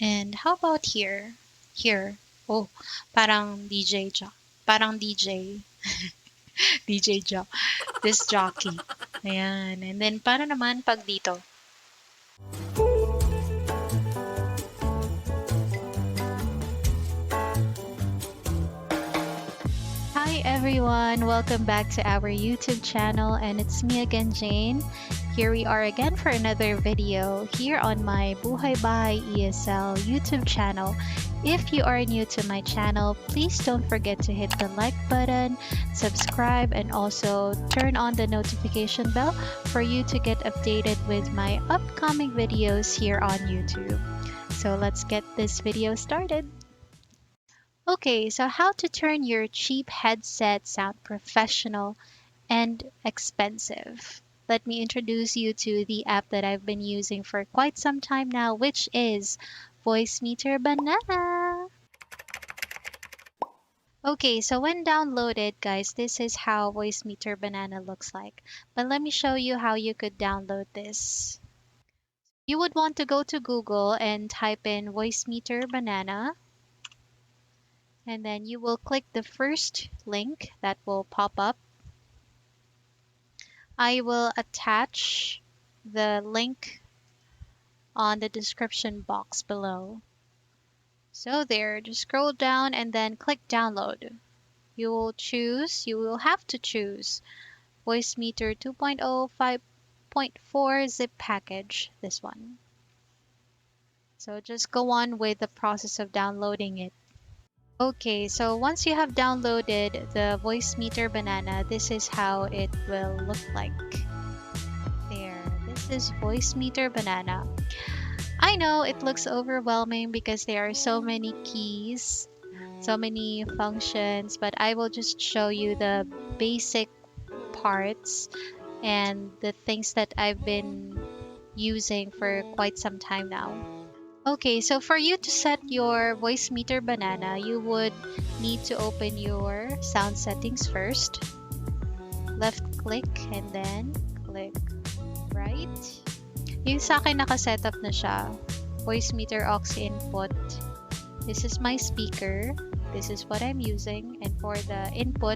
And how about here? Here. Oh, parang DJ jock. Parang DJ. DJ jock. This jockey. Ayan. And then, paano naman pag dito? Hi everyone, welcome back to our YouTube channel, and it's me again, Jane. Here we are again for another video here on my Buhay ESL YouTube channel. If you are new to my channel, please don't forget to hit the like button, subscribe, and also turn on the notification bell for you to get updated with my upcoming videos here on YouTube. So let's get this video started. Okay, so how to turn your cheap headset sound professional and expensive. Let me introduce you to the app that I've been using for quite some time now, which is Voicemeeterbanana. Okay, so when downloaded, guys, this is how Voicemeeterbanana looks like. But let me show you how you could download this. You would want to go to Google and type in Voicemeeterbanana, and then you will click the first link that will pop up. I will attach the link on the description box below. So there, just scroll down and then click download. You will have to choose Voicemeeter 2.0 5.4 zip package, this one. So just go on with the process of downloading it. Okay, so once you have downloaded the Voicemeeterbanana, this is how it will look like. There, this is Voicemeeterbanana. I know it looks overwhelming because there are so many keys, so many functions, but I will just show you the basic parts and the things that I've been using for quite some time now. Okay, so for you to set your Voicemeeterbanana, you would need to open your sound settings first, left click, and then click right. Yung sa akin naka-setup na siya. Voicemeeter aux input. This is my speaker. This is what I'm using. And for the input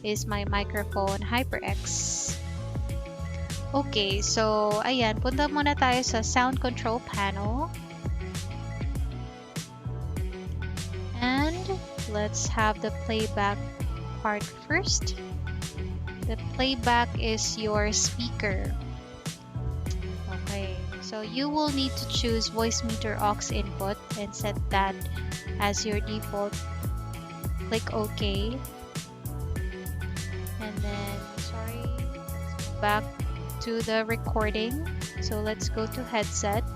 is my microphone HyperX. Okay, so ayan, punta muna tayo sa sound control panel. And let's have the playback part first. The playback is your speaker. Okay, so you will need to choose Voicemeeter aux input and set that as your default. Click OK. And then, sorry, let's go back to the recording. So let's go to headset.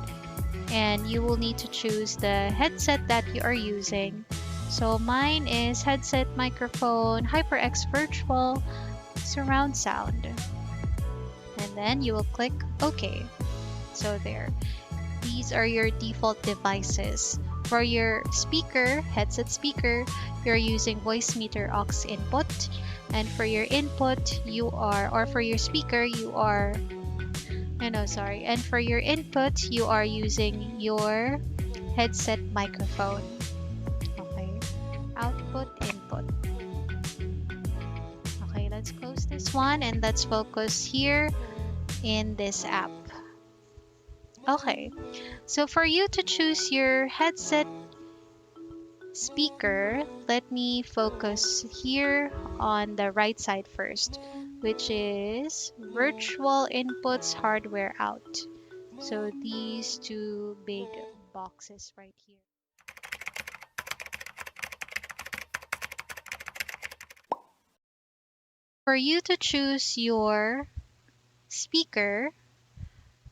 And you will need to choose the headset that you are using. So mine is headset microphone HyperX Virtual Surround Sound. And then you will click OK. So there. These are your default devices. For your speaker, headset speaker, you're using Voicemeeter aux input. And for your input, for your speaker, and for your input, you are using your headset microphone. Okay. Output, input. Okay, let's close this one and let's focus here in this app. Okay, so for you to choose your headset speaker, let me focus here on the right side first, which is virtual inputs hardware out. So these two big boxes right here. For you to choose your speaker,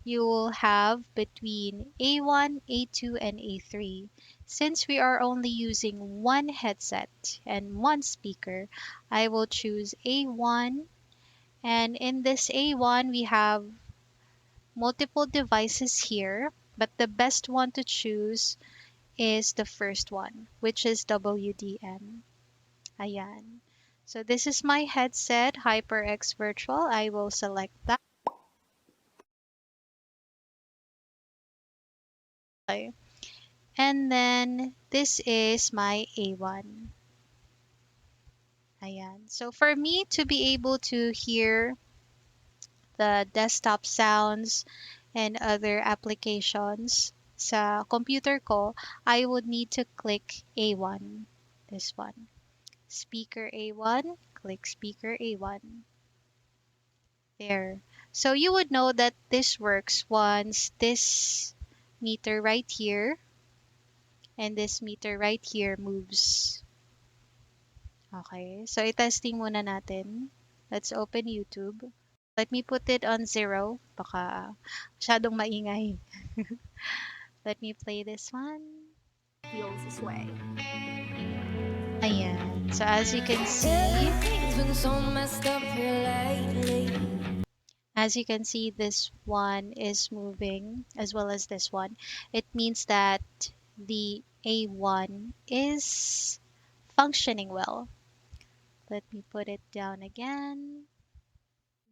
you will have between A1, A2, and A3. Since we are only using one headset and one speaker, I will choose A1. And in this A1, we have multiple devices here, but the best one to choose is the first one, which is WDM. Ayan. So this is my headset, HyperX Virtual. I will select that. Okay. And then this is my A1. Ayan. So for me to be able to hear the desktop sounds and other applications sa computer ko, I would need to click A1. This one. Speaker A1, click speaker A1. There. So you would know that this works once this meter right here and this meter right here moves. Okay, so i-testing muna natin. Let's open YouTube. Let me put it on 0. Baka masyadong maingay. Let me play this one. Feels this way. Ayan. So as you can see, this one is moving as well as this one. It means that the A1 is functioning well. Let me put it down again.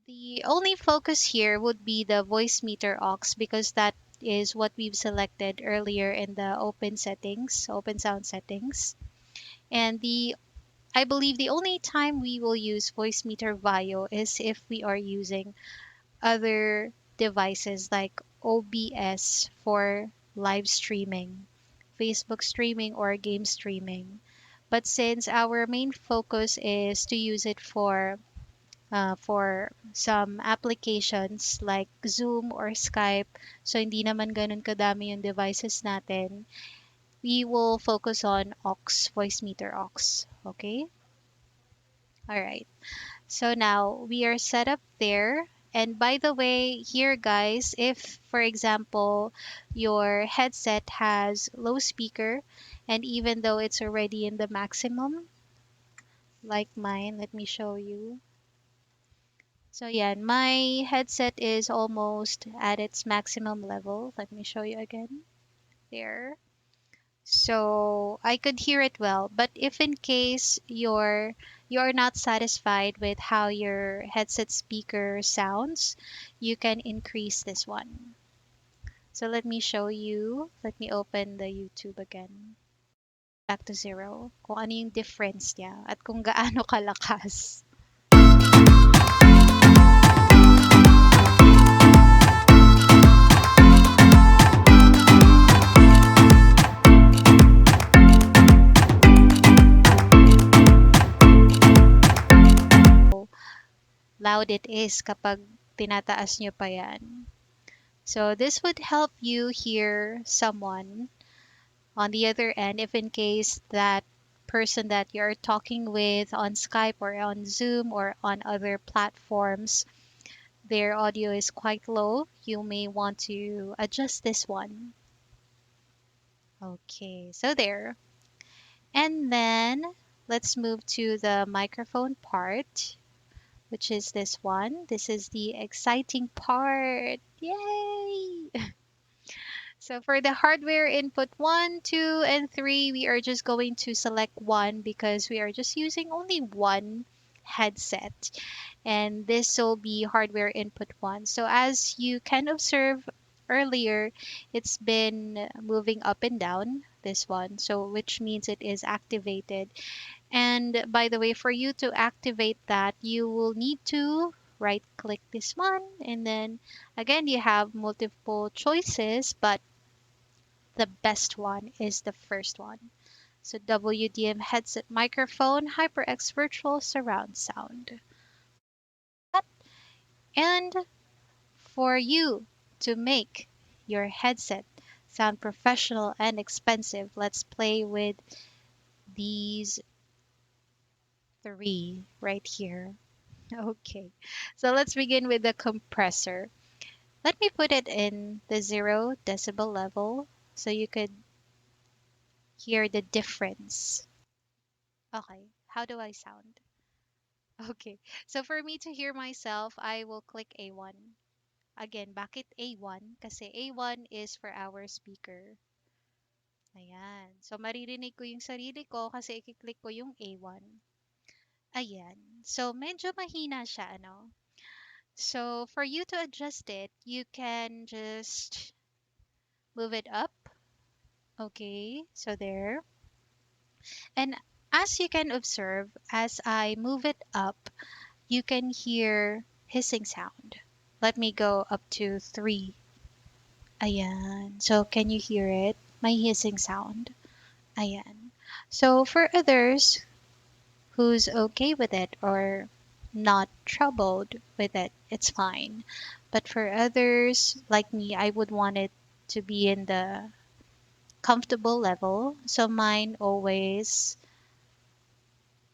The only focus here would be the voice meter aux because that is what we've selected earlier in the open settings, open sound settings. And I believe the only time we will use voice meter VAIO is if we are using other devices like OBS for live streaming, Facebook streaming, or game streaming. But since our main focus is to use it for some applications like Zoom or Skype, so hindi naman ganun kadami yung devices natin, we will focus on aux, voice meter aux. Okay? All right. So now we are set up there. And by the way, here guys, if for example your headset has low speaker and even though it's already in the maximum, like mine, let me show you. So yeah, my headset is almost at its maximum level. Let me show you again. There. So I could hear it well, but if in case you're not satisfied with how your headset speaker sounds, you can increase this one. So let me show you. Let me open the YouTube again. Back to 0. Kung ano yung difference niya at kung gaano kalakas. Loud it is kapag tinataas nyo pa yan. So this would help you hear someone on the other end if in case that person that you're talking with on Skype or on Zoom or on other platforms, their audio is quite low. You may want to adjust this one. Okay, so there. And then let's move to the microphone part, which is this one. This is the exciting part. Yay! So for the hardware input 1, 2, and 3, we are just going to select 1 because we are just using only one headset. And this will be hardware input 1. So as you can observe earlier, it's been moving up and down, this one. So which means it is activated. And by the way, for you to activate that, you will need to right click this one. And then again, you have multiple choices, but the best one is the first one. So WDM headset microphone, HyperX virtual surround sound. And for you to make your headset sound professional and expensive, let's play with these three right here. Okay, so let's begin with the compressor. Let me put it in the 0 decibel level so you could hear the difference. Okay, how do I sound? Okay, so for me to hear myself, I will click A1. Again, bakit A1? Kasi A1 is for our speaker. Ayan. So, maririnig ko yung sarili ko kasi i-click ko yung A1. Ayan. So, medyo mahina siya, ano? So, for you to adjust it, you can just move it up Okay, so there. And as you can observe, as I move it up, you can hear hissing sound. Let me go up to 3. Ayan. So can you hear it? My hissing sound. Ayan. So for others who's okay with it or not troubled with it, it's fine. But for others like me, I would want it to be in the comfortable level. So mine always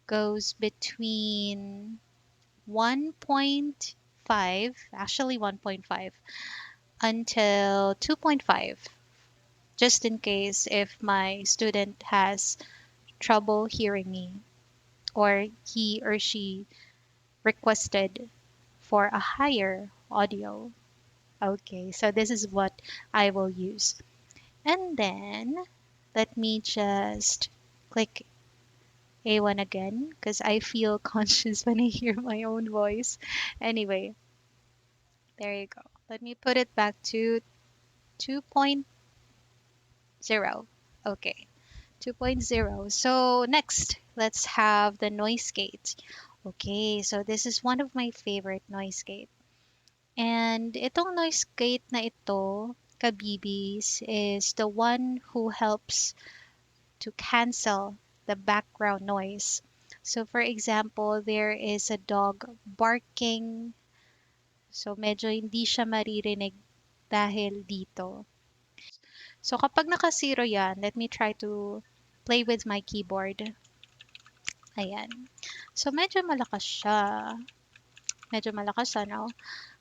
goes between 1.5, actually 1.5, until 2.5, just in case if my student has trouble hearing me or he or she requested for a higher audio. Okay, so this is what I will use. And then let me just click A1 again because I feel conscious when I hear my own voice. Anyway, there you go. Let me put it back to 2.0. Okay, 2.0. So next, let's have the noise gate. Okay, so this is one of my favorite noise gate. And itong noise gate na ito, kabibis, is the one who helps to cancel the background noise. So for example, there is a dog barking, so medyo hindi siya maririnig dahil dito. So kapag naka-zero yan, let me try to play with my keyboard. Ayan. So medyo malakas siya. Medyo malakas siya, no?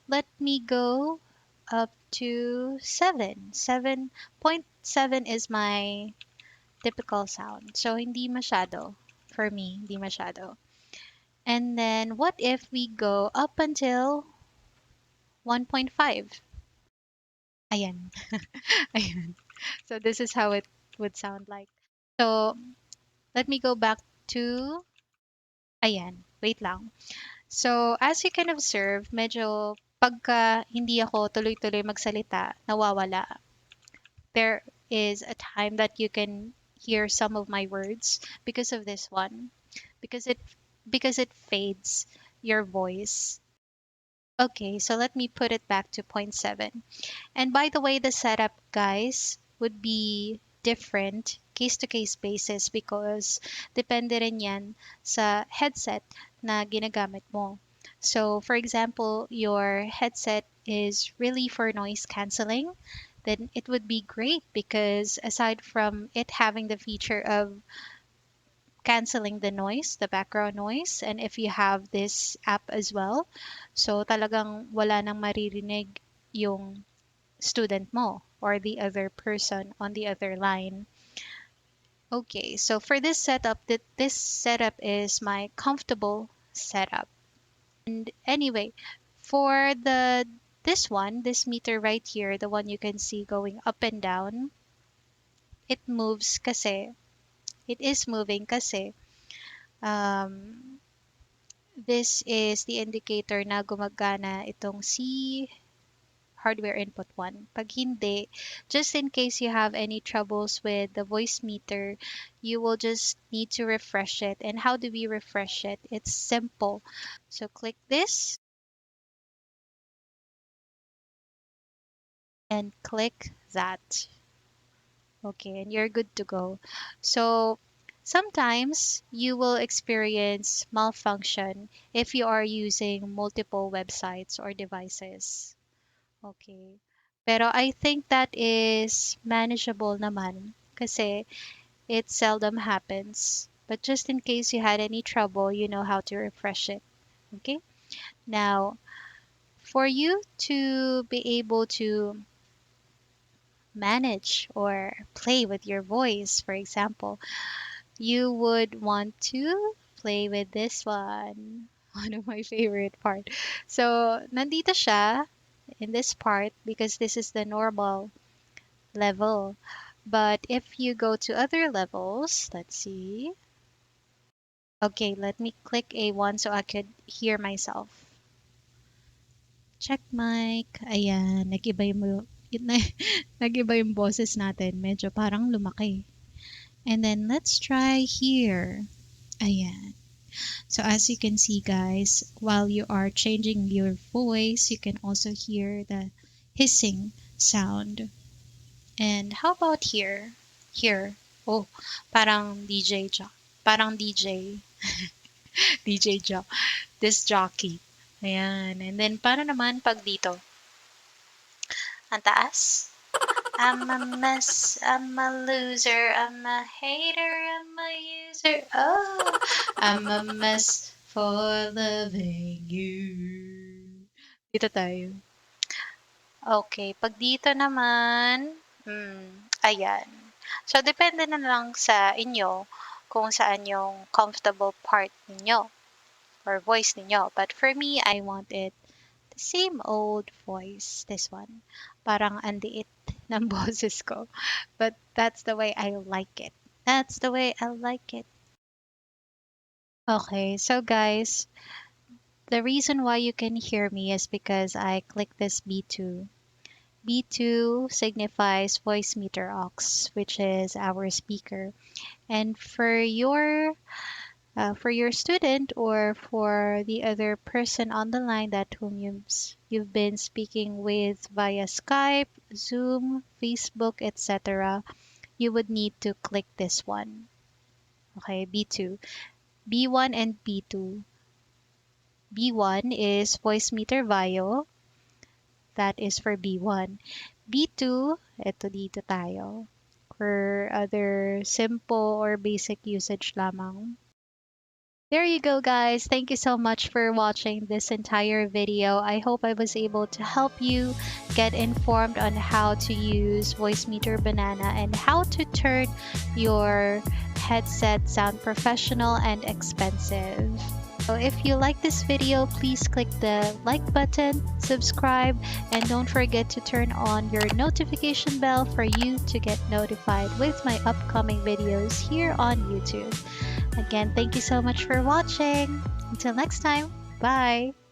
Let me go up to 7. 7.7 is my typical sound. So hindi masyado. For me, hindi masyado. And then what if we go up until 1.5? Ayan. Ayan. So this is how it would sound like. So let me go back to, ayan, wait lang. So as you can observe, medyo pagka hindi ako tuloy-tuloy magsalita, nawawala. There is a time that you can hear some of my words because of this one, because it fades your voice. Okay, so let me put it back to point 0.7. And by the way, the setup, guys, would be different case to case basis because depende rin yan sa headset na ginagamit mo. So, for example, your headset is really for noise canceling, then it would be great because aside from it having the feature of canceling the noise, the background noise, and if you have this app as well, so talagang wala nang maririnig yung student mo or the other person on the other line. Okay, so for this setup, this setup is my comfortable setup. And anyway, for this meter right here, the one you can see going up and down, it moves kasi, it is moving kasi um, this is the indicator na gumagana itong C hardware input 1. Pag hindi, just in case you have any troubles with the voice meter, you will just need to refresh it. And how do we refresh it? It's simple. So click this and click that. Okay, and you're good to go. So sometimes you will experience malfunction if you are using multiple websites or devices. Okay. Pero I think that is manageable naman kasi it seldom happens. But just in case you had any trouble, you know how to refresh it. Okay? Now, for you to be able to manage or play with your voice, for example, you would want to play with this one. One of my favorite part. So, nandito siya in this part because this is the normal level. But if you go to other levels, let's see. Okay, let me click A1 so I could hear myself. Check mic. Ayan, nag-iba nag-iba yung boses natin. Medyo parang lumaki. And then let's try here. Ayan. So as you can see guys, while you are changing your voice, you can also hear the hissing sound. And how about here? Here. Oh, parang DJ jock. Parang DJ. DJ jock. This jockey. Ayan. And then paano naman pag dito? Ang taas? I'm a mess, I'm a loser, I'm a hater, I'm a user. Oh, I'm a mess for loving you. Dito tayo. Okay, pag dito naman, ayan. So, depende na lang sa inyo kung saan yung comfortable part ninyo or voice ninyo. But for me, I want it the same old voice, this one. Parang ang liit ng boses ko. But that's the way I like it. That's the way I like it. Okay, so guys, the reason why you can hear me is because I click this B2. B2 signifies Voicemeeter aux, which is our speaker. And for your student or for the other person on the line that whom you've been speaking with via Skype, Zoom, Facebook, etc., you would need to click this one. Okay, B2. B1 and B2. B1 is Voicemeeter Vayo. That is for B1. B2, ito dito tayo. For other simple or basic usage lamang. There you go, guys. Thank you so much for watching this entire video. I hope I was able to help you get informed on how to use Voicemeeter Banana and how to turn your headset sound professional and expensive. So if you like this video, please click the like button, subscribe, and don't forget to turn on your notification bell for you to get notified with my upcoming videos here on YouTube. Again, thank you so much for watching. Until next time, bye!